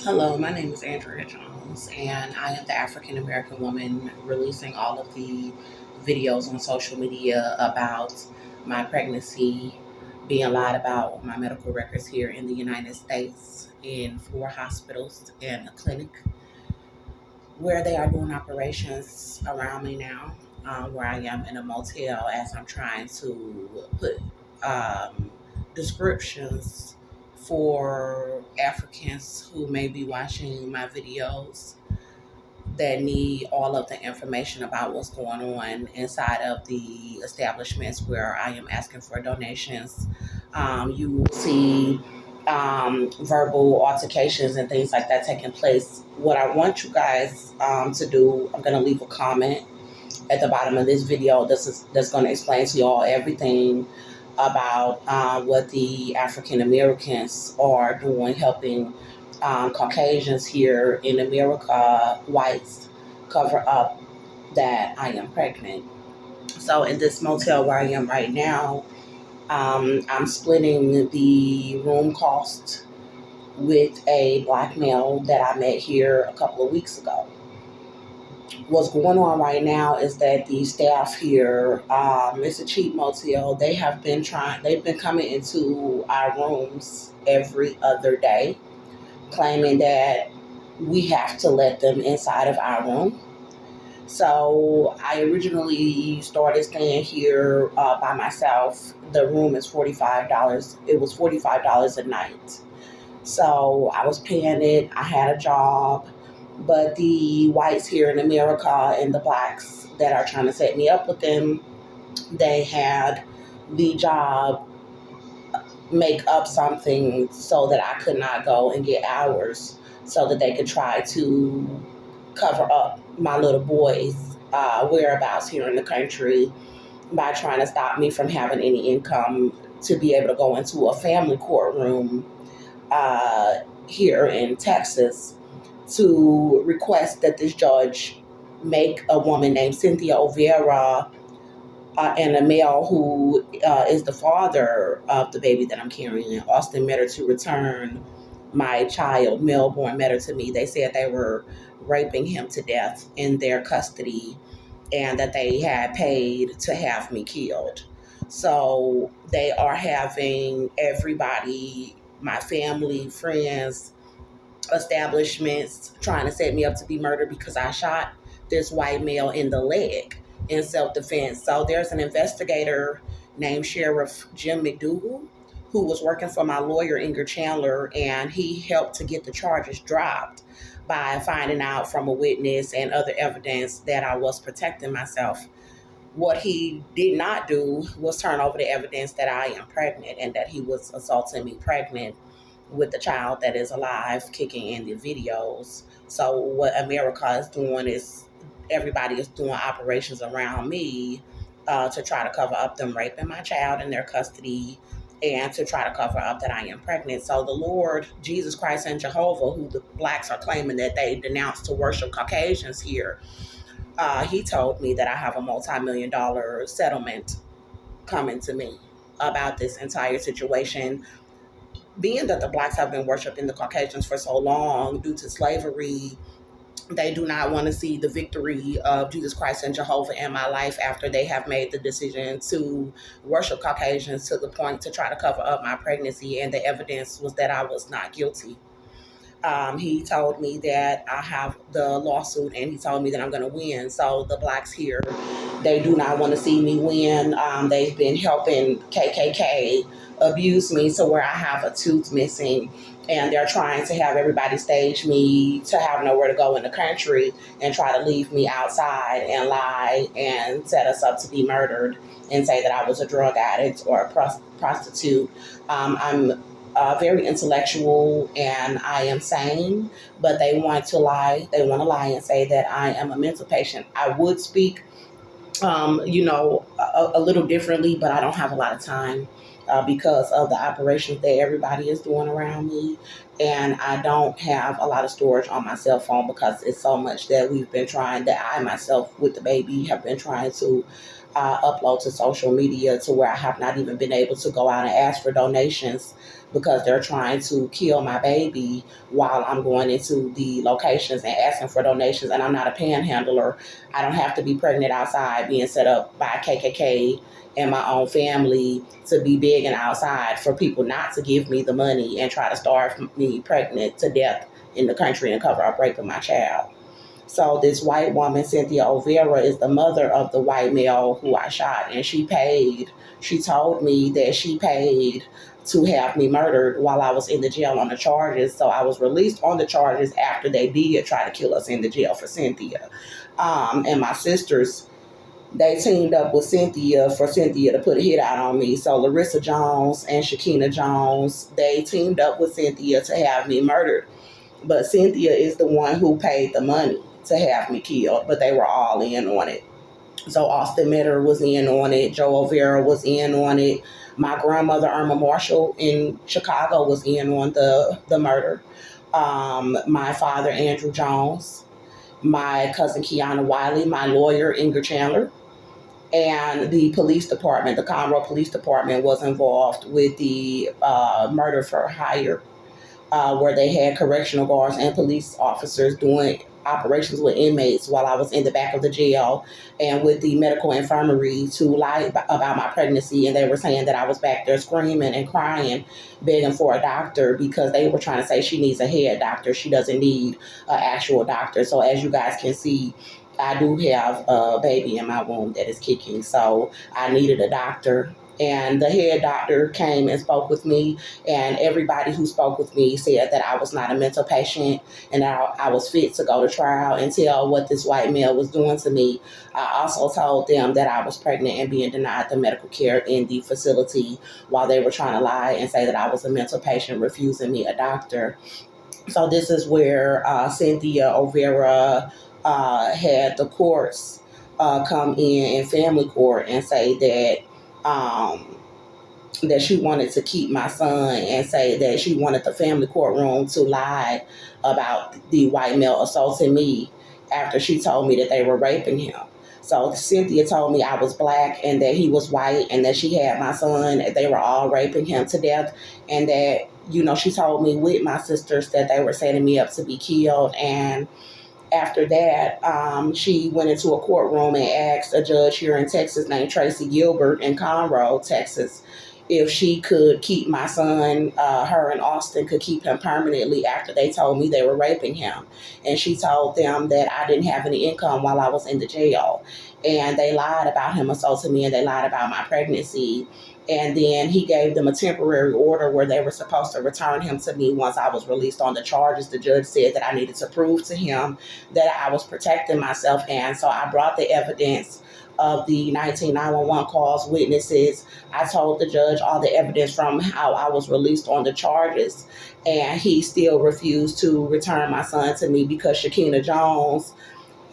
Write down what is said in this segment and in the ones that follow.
Hello, my name is Andrea Jones, and I am the African American woman releasing all of the videos on social media about my pregnancy, being lied about my medical records here in the United States in 4 hospitals and a clinic where they are doing operations around me now, where I am in a motel as I'm trying to put um, descriptions for Africans who may be watching my videos that need all of the information about what's going on inside of the establishments where I am asking for donations. You will see verbal altercations and things like that taking place. What I want you guys to do, I'm going to leave a comment at the bottom of this video. That's going to explain to you all everything about what the African Americans are doing, helping Caucasians here in America, whites, cover up that I am pregnant. So in this motel where I am right now, I'm splitting the room cost with a black male that I met here a couple of weeks ago. What's going on right now is that the staff here, it's a cheap motel. They've been coming into our rooms every other day, claiming that we have to let them inside of our room. So I originally started staying here by myself. The room is $45. It was $45 a night. So I was paying it. I had a job. But the whites here in America and the blacks that are trying to set me up with them, they had the job make up something so that I could not go and get hours so that they could try to cover up my little boy's whereabouts here in the country by trying to stop me from having any income to be able to go into a family courtroom here in Texas to request that this judge make a woman named Cynthia Olvera and a male who is the father of the baby that I'm carrying in Austin Meador to return my child, Melborn Meador, to me. They said they were raping him to death in their custody and that they had paid to have me killed. So they are having everybody, my family, friends, establishments trying to set me up to be murdered because I shot this white male in the leg in self-defense. So there's an investigator named Sheriff Jim McDougal who was working for my lawyer, Inger Chandler, and he helped to get the charges dropped by finding out from a witness and other evidence that I was protecting myself. What he did not do was turn over the evidence that I am pregnant and that he was assaulting me pregnant with the child that is alive, kicking in the videos. So what America is doing is everybody is doing operations around me to try to cover up them raping my child in their custody and to try to cover up that I am pregnant. So the Lord, Jesus Christ, and Jehovah, who the blacks are claiming that they denounce to worship Caucasians here, he told me that I have a multi-million-dollar settlement coming to me about this entire situation. Being that the blacks have been worshiping the Caucasians for so long due to slavery, they do not want to see the victory of Jesus Christ and Jehovah in my life after they have made the decision to worship Caucasians to the point to try to cover up my pregnancy, and the evidence was that I was not guilty. He told me that I have the lawsuit and he told me that I'm going to win. So the blacks here, they do not want to see me win. They've been helping KKK abuse me to where I have a tooth missing, and they're trying to have everybody stage me to have nowhere to go in the country and try to leave me outside and lie and set us up to be murdered and say that I was a drug addict or a prostitute. I'm very intellectual and I am sane, but they want to lie. They want to lie and say that I am a mental patient. I would speak, a little differently, but I don't have a lot of time because of the operations that everybody is doing around me. And I don't have a lot of storage on my cell phone because it's so much that we've been trying, that I myself with the baby have been trying to upload to social media to where I have not even been able to go out and ask for donations because they're trying to kill my baby while I'm going into the locations and asking for donations. And I'm not a panhandler. I don't have to be pregnant outside being set up by KKK and my own family to be begging outside for people not to give me the money and try to starve me pregnant to death in the country and cover up raping my child. So this white woman, Cynthia Olvera, is the mother of the white male who I shot, and she paid. She told me that she paid to have me murdered while I was in the jail on the charges. So I was released on the charges after they did try to kill us in the jail for Cynthia. And my sisters, they teamed up with Cynthia for Cynthia to put a hit out on me. So Larissa Jones and Chakina Jones, they teamed up with Cynthia to have me murdered. But Cynthia is the one who paid the money to have me killed, but they were all in on it. So Austin Meador was in on it. Joe Olvera was in on it. My grandmother, Irma Marshall in Chicago, was in on the murder. My father, Andrew Jones. My cousin, Keyanna Wiley. My lawyer, Inger Chandler. And the police department, the Conroe Police Department, was involved with the murder for hire, where they had correctional guards and police officers doing operations with inmates while I was in the back of the jail and with the medical infirmary to lie about my pregnancy. And they were saying that I was back there screaming and crying, begging for a doctor because they were trying to say she needs a head doctor. She doesn't need an actual doctor. So as you guys can see, I do have a baby in my womb that is kicking. So I needed a doctor. And the head doctor came and spoke with me, and everybody who spoke with me said that I was not a mental patient and that I was fit to go to trial and tell what this white male was doing to me. I also told them that I was pregnant and being denied the medical care in the facility while they were trying to lie and say that I was a mental patient, refusing me a doctor. So this is where Cynthia Olvera had the courts come in family court and say that she wanted to keep my son and say that she wanted the family courtroom to lie about the white male assaulting me after she told me that they were raping him. So Cynthia told me I was black and that he was white and that she had my son, and they were all raping him to death, and that, she told me with my sisters that they were setting me up to be killed. And after that, she went into a courtroom and asked a judge here in Texas named Tracy Gilbert in Conroe, Texas, if she could keep my son, her and Austin could keep him permanently after they told me they were raping him. And she told them that I didn't have any income while I was in the jail. And they lied about him assaulting me, and they lied about my pregnancy. And then he gave them a temporary order where they were supposed to return him to me once I was released on the charges. The judge said that I needed to prove to him that I was protecting myself. And so I brought the evidence of the 911 calls, witnesses. I told the judge all the evidence from how I was released on the charges. And he still refused to return my son to me because Chakina Jones,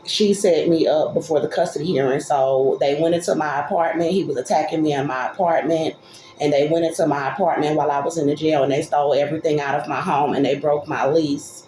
she set me up before the custody hearing. So they went into my apartment. He was attacking me in my apartment. And they went into my apartment while I was in the jail, and they stole everything out of my home, and they broke my lease.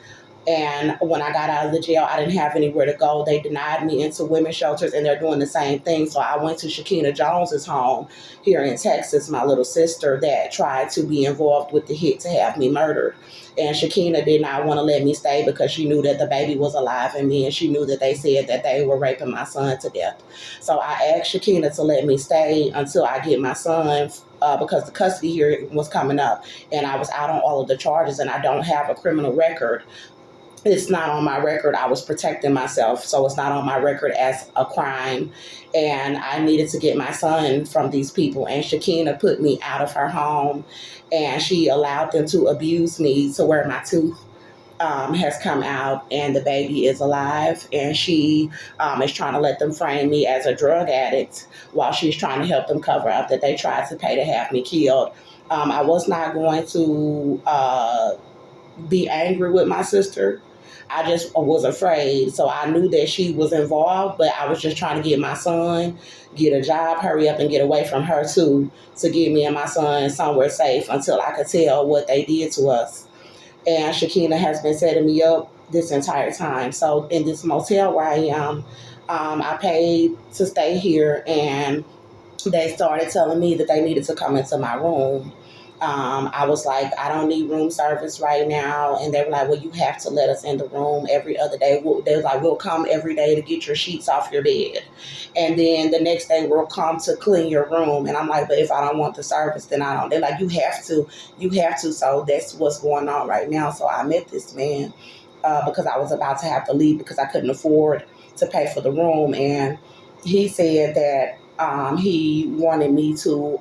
And when I got out of the jail, I didn't have anywhere to go. They denied me into women's shelters, and they're doing the same thing. So I went to Chakina Jones's home here in Texas, my little sister that tried to be involved with the hit to have me murdered. And Chakina did not want to let me stay because she knew that the baby was alive in me, and she knew that they said that they were raping my son to death. So I asked Chakina to let me stay until I get my son, because the custody hearing was coming up, and I was out on all of the charges, and I don't have a criminal record. It's not on my record. I was protecting myself, so it's not on my record as a crime. And I needed to get my son from these people. And Chakina put me out of her home, and she allowed them to abuse me to where my tooth has come out and the baby is alive. And she is trying to let them frame me as a drug addict while she's trying to help them cover up that they tried to pay to have me killed. I was not going to be angry with my sister. I just was afraid. So I knew that she was involved, but I was just trying to get my son, get a job, hurry up and get away from her too, to get me and my son somewhere safe until I could tell what they did to us. And Chakina has been setting me up this entire time. So in this motel where I am, I paid to stay here, and they started telling me that they needed to come into my room. I was like, I don't need room service right now. And they were like, well, you have to let us in the room every other day. They was like, we'll come every day to get your sheets off your bed. And then the next day we'll come to clean your room. And I'm like, but if I don't want the service, then I don't. They're like, you have to. So that's what's going on right now. So I met this man because I was about to have to leave because I couldn't afford to pay for the room. And he said that he wanted me to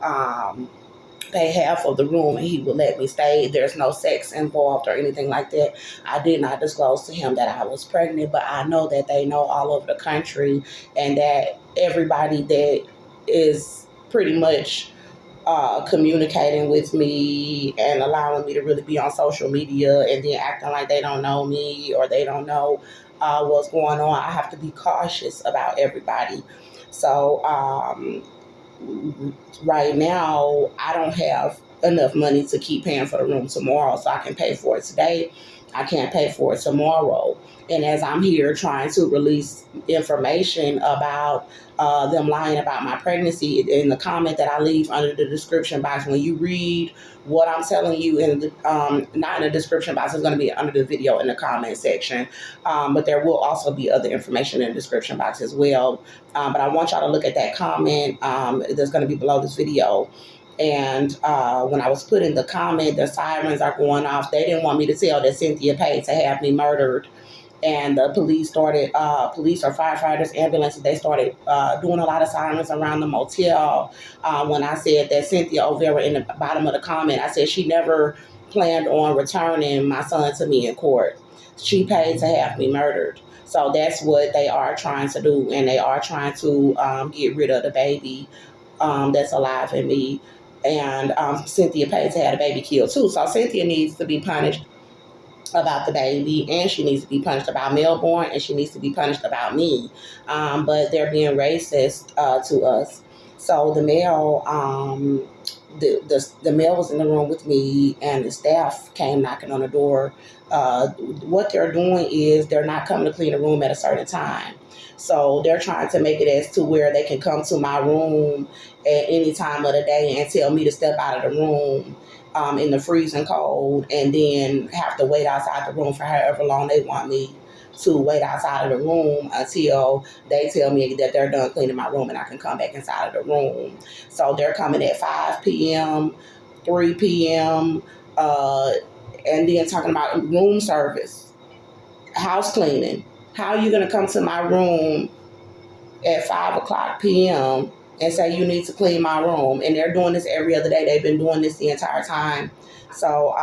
pay half of the room and he would let me stay. There's no sex involved or anything like that. I did not disclose to him that I was pregnant, but I know that they know all over the country, and that everybody that is pretty much communicating with me and allowing me to really be on social media and then acting like they don't know me or they don't know what's going on. I have to be cautious about everybody. So right now, I don't have enough money to keep paying for the room tomorrow, so I can pay for it today. I can't pay for it tomorrow. And as I'm here trying to release information about them lying about my pregnancy, in the comment that I leave under the description box, when you read what I'm telling you in the not in the description box, it's going to be under the video in the comment section, but there will also be other information in the description box as well. But I want y'all to look at that comment that's going to be below this video. And when I was putting the comment, the sirens are going off. They didn't want me to tell that Cynthia paid to have me murdered. And the police started, police or firefighters, ambulances, they started doing a lot of sirens around the motel. When I said that Cynthia Olvera, in the bottom of the comment, I said she never planned on returning my son to me in court. She paid to have me murdered. So that's what they are trying to do. And they are trying to get rid of the baby that's alive in me. And Cynthia paid to have the baby killed too. So Cynthia needs to be punished about the baby, and she needs to be punished about Melborn, and she needs to be punished about me. But they're being racist to us. So the male, the male was in the room with me, and the staff came knocking on the door. What they're doing is they're not coming to clean the room at a certain time. So they're trying to make it as to where they can come to my room at any time of the day and tell me to step out of the room in the freezing cold, and then have to wait outside the room for however long they want me to wait outside of the room until they tell me that they're done cleaning my room and I can come back inside of the room. So they're coming at 5 p.m., 3 p.m., and then talking about room service, house cleaning. How are you going to come to my room at 5 o'clock p.m. and say you need to clean my room? And they're doing this every other day. They've been doing this the entire time. So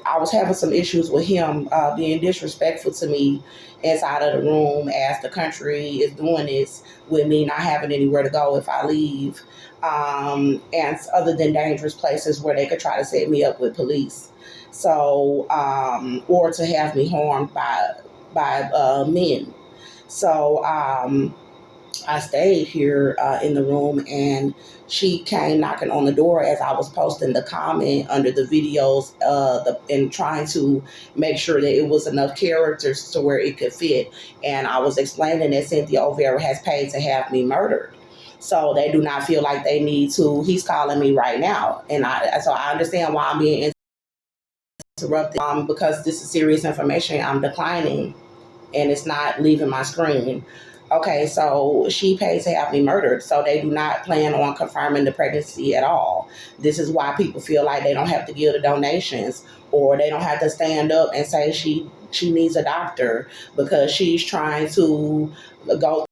I was having some issues with him being disrespectful to me inside of the room, as the country is doing this with me not having anywhere to go if I leave, and other than dangerous places where they could try to set me up with police. So or to have me harmed by men. So I stayed here in the room, and she came knocking on the door as I was posting the comment under the videos and trying to make sure that it was enough characters to where it could fit. And I was explaining that Cynthia Olvera has paid to have me murdered. So they do not feel like they need to. He's calling me right now. And so I understand why I'm being interrupted because this is serious information. I'm declining and it's not leaving my screen. Okay, so she paid to have me murdered, so they do not plan on confirming the pregnancy at all. This is why people feel like they don't have to give the donations, or they don't have to stand up and say she needs a doctor, because she's trying to go